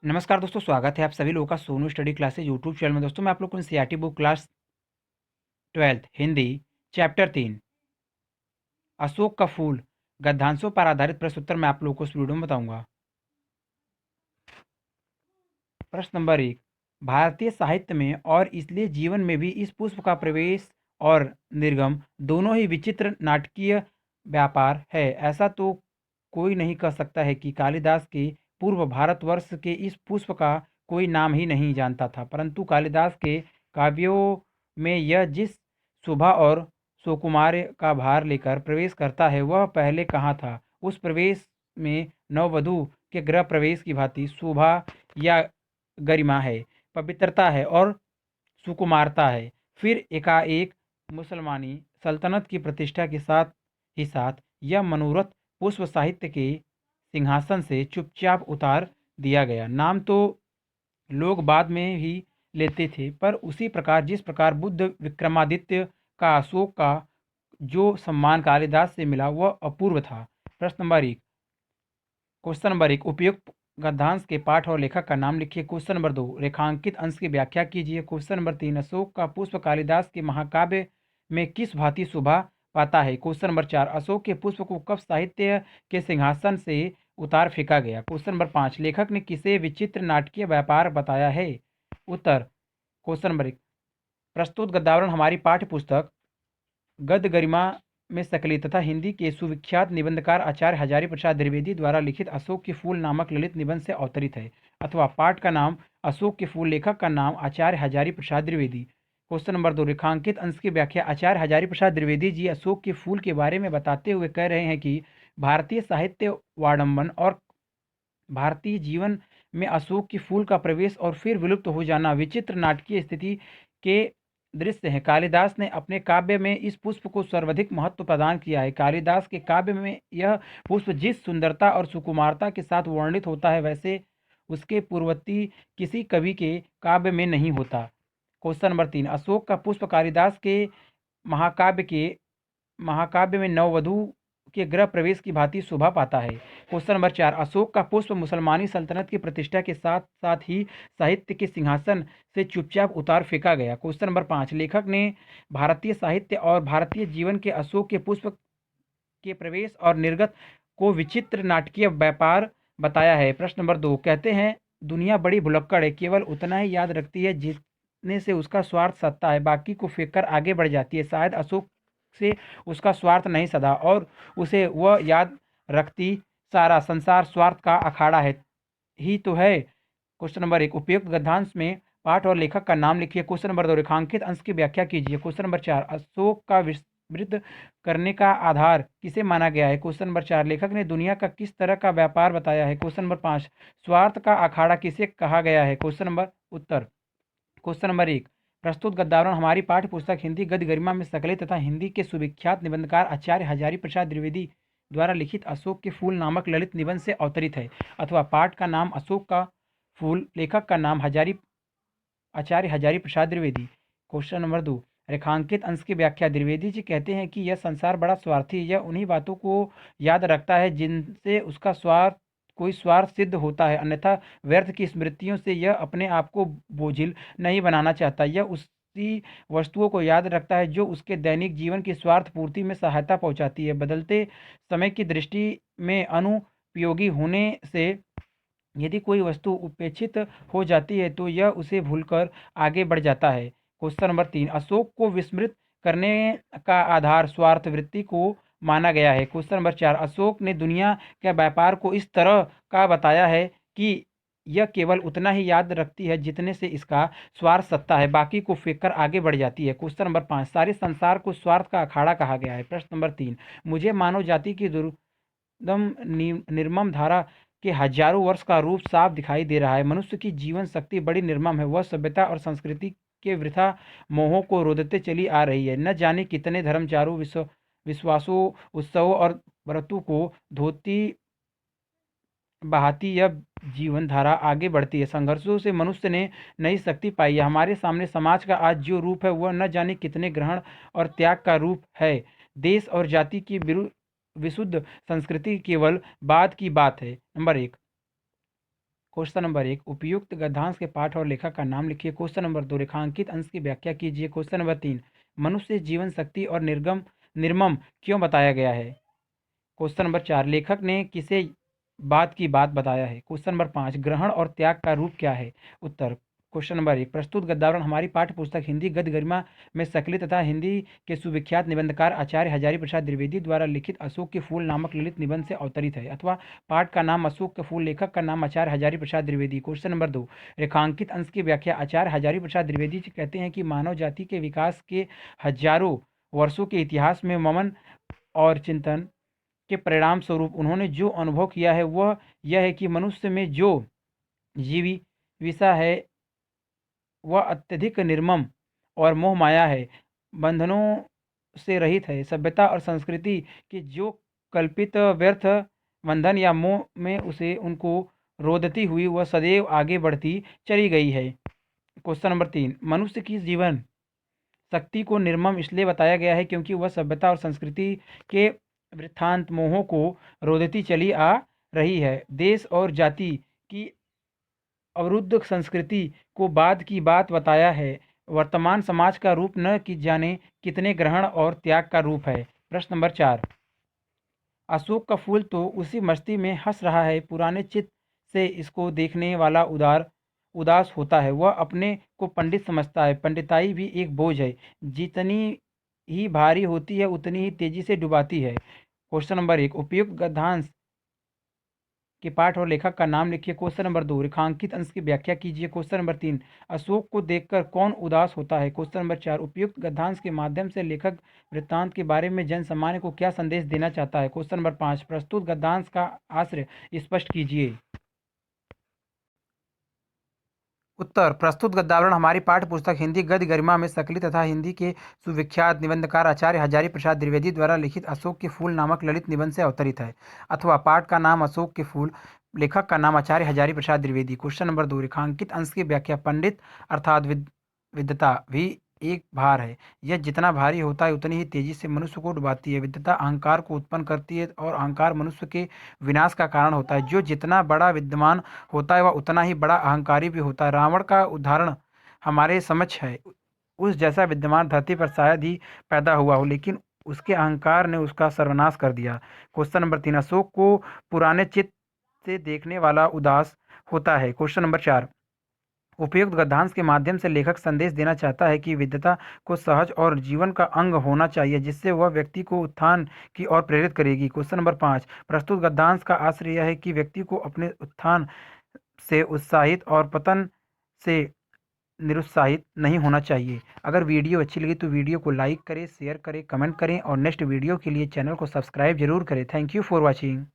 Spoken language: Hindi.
नमस्कार दोस्तों, स्वागत है आप सभी लोगों का Sonu study classes YouTube channel में। दोस्तों मैं आप लोग को NCERT book class 12th Hindi chapter 3 Ashok का फूल गद्यांशों पर आधारित प्रश्नोत्तर मैं आप लोगों को इस वीडियो में बताऊंगा। प्रश्न नंबर 1, भारतीय साहित्य में और इसलिए जीवन में भी इस पुष्प का प्रवेश और निर्गम दोनों ही विचित्र नाटकीय व्यापार है। ऐसा तो कोई नहीं कह सकता है कि कालिदास के पूर्व भारतवर्ष के इस पुष्प का कोई नाम ही नहीं जानता था, परंतु कालिदास के काव्यों में यह जिस शोभा और सुकुमार का भार लेकर प्रवेश करता है वह पहले कहाँ था। उस प्रवेश में नववधु के गृह प्रवेश की भांति शोभा या गरिमा है, पवित्रता है और सुकुमारता है। फिर एकाएक मुसलमानी सल्तनत की प्रतिष्ठा के साथ ही साथ यह मनोरथ पुष्प साहित्य के सिंहासन से चुपचाप उतार दिया गया। नाम तो लोग बाद में ही लेते थे, पर उसी प्रकार जिस प्रकार बुद्ध विक्रमादित्य का अशोक का जो सम्मान कालिदास से मिला वह अपूर्व था। प्रश्न नंबर 1, क्वेश्चन नंबर 1, उपयुक्त गद्यांश के पाठ और लेखक का नाम लिखिए। क्वेश्चन नंबर 2, रेखांकित अंश की व्याख्या कीजिए। क्वेश्चन नंबर 3, अशोक का पुष्प कालिदास के महाकाव्य में किस भांति शोभा पाता है। क्वेश्चन नंबर 4, अशोक के पुष्प को कब साहित्य के सिंहासन से उतार फेंका गया। क्वेश्चन नंबर 5, लेखक ने किसे विचित्र नाटकीय व्यापार बताया है। उत्तर। क्वेश्चन नंबर 1, प्रस्तुत गद्यावरण हमारी पाठ्य पुस्तक गद्य गरिमा में सकली तथा हिंदी के सुविख्यात निबंधकार आचार्य हजारी प्रसाद द्विवेदी द्वारा लिखित अशोक के फूल नामक ललित निबंध से अवतरित है। अथवा पाठ का नाम अशोक के फूल, लेखक का नाम आचार्य हजारी प्रसाद द्विवेदी। क्वेश्चन नंबर 2, रेखांकित अंश की व्याख्या। आचार्य हजारी प्रसाद द्विवेदी जी अशोक के फूल के बारे में बताते हुए कह रहे हैं कि भारतीय साहित्य वाडम्बन और भारतीय जीवन में अशोक के फूल का प्रवेश और फिर विलुप्त हो जाना विचित्र नाटकीय स्थिति के दृश्य हैं। कालिदास ने अपने काव्य में इस पुष्प को सर्वाधिक महत्व प्रदान किया है। कालिदास के काव्य में यह पुष्प जिस सुंदरता और सुकुमारता के साथ वर्णित होता है वैसे उसके पूर्ववर्ती किसी कवि के काव्य में नहीं होता। क्वेश्चन नंबर 3, अशोक का पुष्प कालिदास के महाकाव्य में नववधु के गृह प्रवेश की भांति शोभा पाता है। क्वेश्चन नंबर 4, अशोक का पुष्प मुसलमानी सल्तनत की प्रतिष्ठा के साथ साथ ही साहित्य के सिंहासन से चुपचाप उतार फेंका गया। क्वेश्चन नंबर 5, लेखक ने भारतीय साहित्य और भारतीय जीवन के अशोक के पुष्प के प्रवेश और निर्गत को विचित्र नाटकीय व्यापार बताया है। प्रश्न नंबर 2, कहते हैं दुनिया बड़ी भुलक्कड़ है, केवल उतना ही याद रखती है जितने से उसका स्वार्थ सत्ता है, बाकी को फेंक कर आगे बढ़ जाती है। शायद अशोक से उसका स्वार्थ नहीं सधा और उसे वह याद रखती सारा संसार स्वार्थ का अखाड़ा है ही तो है। क्वेश्चन नंबर 1, उपयुक्त गद्यांश में पाठ और लेखक का नाम लिखिए। क्वेश्चन नंबर 2, रेखांकित अंश की व्याख्या कीजिए। क्वेश्चन नंबर 4, अशोक का विस्मृत करने का आधार किसे माना गया है। क्वेश्चन नंबर 4, लेखक ने दुनिया का किस तरह का व्यापार बताया है। क्वेश्चन नंबर 5, स्वार्थ का अखाड़ा किसे कहा गया है। क्वेश्चन नंबर उत्तर। क्वेश्चन नंबर 1, प्रस्तुत गद्यावरण हमारी पाठ्य पुस्तक हिंदी गद्य गरिमा में सकलित तथा हिंदी के सुविख्यात निबंधकार आचार्य हजारी प्रसाद द्विवेदी द्वारा लिखित अशोक के फूल नामक ललित निबंध से अवतरित है। अथवा पाठ का नाम अशोक का फूल, लेखक का नाम आचार्य हजारी प्रसाद द्विवेदी। क्वेश्चन नंबर 2, रेखांकित अंश की व्याख्या। द्विवेदी जी कहते हैं कि यह संसार बड़ा स्वार्थी है, यह उन्हीं बातों को याद रखता है जिनसे उसका कोई स्वार्थ सिद्ध होता है, अन्यथा व्यर्थ की स्मृतियों से यह अपने आप को बोझिल नहीं बनाना चाहता। यह उसी वस्तुओं को याद रखता है जो उसके दैनिक जीवन की स्वार्थ पूर्ति में सहायता पहुंचाती है। बदलते समय की दृष्टि में अनुपयोगी होने से यदि कोई वस्तु उपेक्षित हो जाती है तो यह उसे भूलकर आगे बढ़ जाता है। क्वेश्चन नंबर 3, अशोक को विस्मृत करने का आधार स्वार्थ वृत्ति को माना गया है। क्वेश्चन नंबर 4, अशोक ने दुनिया के व्यापार को इस तरह का बताया है कि यह केवल उतना ही याद रखती है जितने से इसका स्वार्थ सत्ता है, बाकी को फेंक कर आगे बढ़ जाती है। क्वेश्चन नंबर 5, सारे संसार को स्वार्थ का अखाड़ा कहा गया है। प्रश्न नंबर 3, मुझे मानव जाति की दुर्दम निर्मम धारा के हजारों वर्ष का रूप साफ दिखाई दे रहा है। मनुष्य की जीवन शक्ति बड़ी निर्मम है, वह सभ्यता और संस्कृति के वृथा मोहों को रोदते चली आ रही है। न जाने कितने धर्मचारों विश्वासों उत्सवों और व्रतों को धोती बहाती यह जीवन धारा आगे बढ़ती है। संघर्षों से मनुष्य ने नई शक्ति पाई है। हमारे सामने समाज का आज जो रूप है वह न जाने कितने ग्रहण और त्याग का रूप है। देश और जाति की विशुद्ध संस्कृति केवल बाद की बात है। नंबर 1, क्वेश्चन नंबर 1, उपयुक्त गद्यांश के पाठ और लेखक का नाम लिखिए। क्वेश्चन नंबर 2, रेखांकित अंश की व्याख्या कीजिए। क्वेश्चन नंबर 3, मनुष्य जीवन शक्ति और निर्मम क्यों बताया गया है। क्वेश्चन नंबर 4, लेखक ने किसे बात की बात बताया है। क्वेश्चन नंबर 5, ग्रहण और त्याग का रूप क्या है। उत्तर। क्वेश्चन नंबर 1, प्रस्तुत गद्यावरण हमारी पाठ्य पुस्तक हिंदी गद्य गरिमा में संकलित तथा हिंदी के सुविख्यात निबंधकार आचार्य हजारी प्रसाद द्विवेदी द्वारा लिखित अशोक के फूल नामक ललित निबंध से अवतरित है, अथवा पाठ का नाम अशोक के फूल, लेखक का नाम आचार्य हजारी प्रसाद द्विवेदी। क्वेश्चन नंबर 2, रेखांकित अंश की व्याख्या। आचार्य हजारी प्रसाद द्विवेदी जी कहते हैं कि मानव जाति के विकास के हजारों वर्षों के इतिहास में मनन और चिंतन के परिणाम स्वरूप उन्होंने जो अनुभव किया है वह यह है कि मनुष्य में जो जीविका है वह अत्यधिक निर्मम और मोह माया है, बंधनों से रहित है। सभ्यता और संस्कृति की जो कल्पित व्यर्थ बंधन या मोह में उसे उनको रोदती हुई वह सदैव आगे बढ़ती चली गई है। क्वेश्चन नंबर 3, मनुष्य की जीवन शक्ति को निर्मम इसलिए बताया गया है क्योंकि वह सभ्यता और संस्कृति के वृत्तांत मोहों को रोदती चली आ रही है। देश और जाति की अवरुद्ध संस्कृति को बाद की बात बताया है। वर्तमान समाज का रूप न कि जाने कितने ग्रहण और त्याग का रूप है। प्रश्न नंबर 4, अशोक का फूल तो उसी मस्ती में हंस रहा है, पुराने चित्त से इसको देखने वाला उदास होता है। वह अपने को पंडित समझता है। पंडिताई भी एक बोझ है, जितनी ही भारी होती है उतनी ही तेजी से डुबाती है। क्वेश्चन नंबर 1, उपयुक्त गद्यांश के पाठ और लेखक का नाम लिखिए। क्वेश्चन नंबर 2, रेखांकित अंश की व्याख्या कीजिए। क्वेश्चन नंबर 3, अशोक को देखकर कौन उदास होता है। क्वेश्चन नंबर 4, उपयुक्त गद्यांश के माध्यम से लेखक वृत्तांत के बारे में जन सामान्य को क्या संदेश देना चाहता है। क्वेश्चन नंबर 5, प्रस्तुत गद्यांश का आशय स्पष्ट कीजिए। उत्तर। प्रस्तुत गद्यावरण हमारी पाठ्य पुस्तक हिंदी गद्य गरिमा में संकलित तथा हिंदी के सुविख्यात निबंधकार आचार्य हजारी प्रसाद द्विवेदी द्वारा लिखित अशोक के फूल नामक ललित निबंध से अवतरित है, अथवा पाठ का नाम अशोक के फूल, लेखक का नाम आचार्य हजारी प्रसाद द्विवेदी। क्वेश्चन नंबर 2, रेखांकित अंश की व्याख्या। पंडित अर्थात विद्वता भी एक भार है। यह जितना भारी होता है उतनी ही तेजी से मनुष्य को डुबाती है। विद्वता अहंकार को उत्पन्न करती है और अहंकार मनुष्य के विनाश का कारण होता है। जो जितना बड़ा विद्वान होता है वह उतना ही बड़ा अहंकारी भी होता है। रावण का उदाहरण हमारे समक्ष है। उस जैसा विद्वान धरती पर शायद ही पैदा हुआ हो, लेकिन उसके अहंकार ने उसका सर्वनाश कर दिया। क्वेश्चन नंबर 3, अशोक को पुराने चित्त से देखने वाला उदास होता है। क्वेश्चन नंबर 4, उपयुक्त गद्यांश के माध्यम से लेखक संदेश देना चाहता है कि विद्वता को सहज और जीवन का अंग होना चाहिए, जिससे वह व्यक्ति को उत्थान की ओर प्रेरित करेगी। क्वेश्चन नंबर 5, प्रस्तुत गद्यांश का आशय यह है कि व्यक्ति को अपने उत्थान से उत्साहित और पतन से निरुत्साहित नहीं होना चाहिए। अगर वीडियो अच्छी लगी तो वीडियो को लाइक करें, शेयर करें, कमेंट करें और नेक्स्ट वीडियो के लिए चैनल को सब्सक्राइब जरूर करें। Thank you for watching.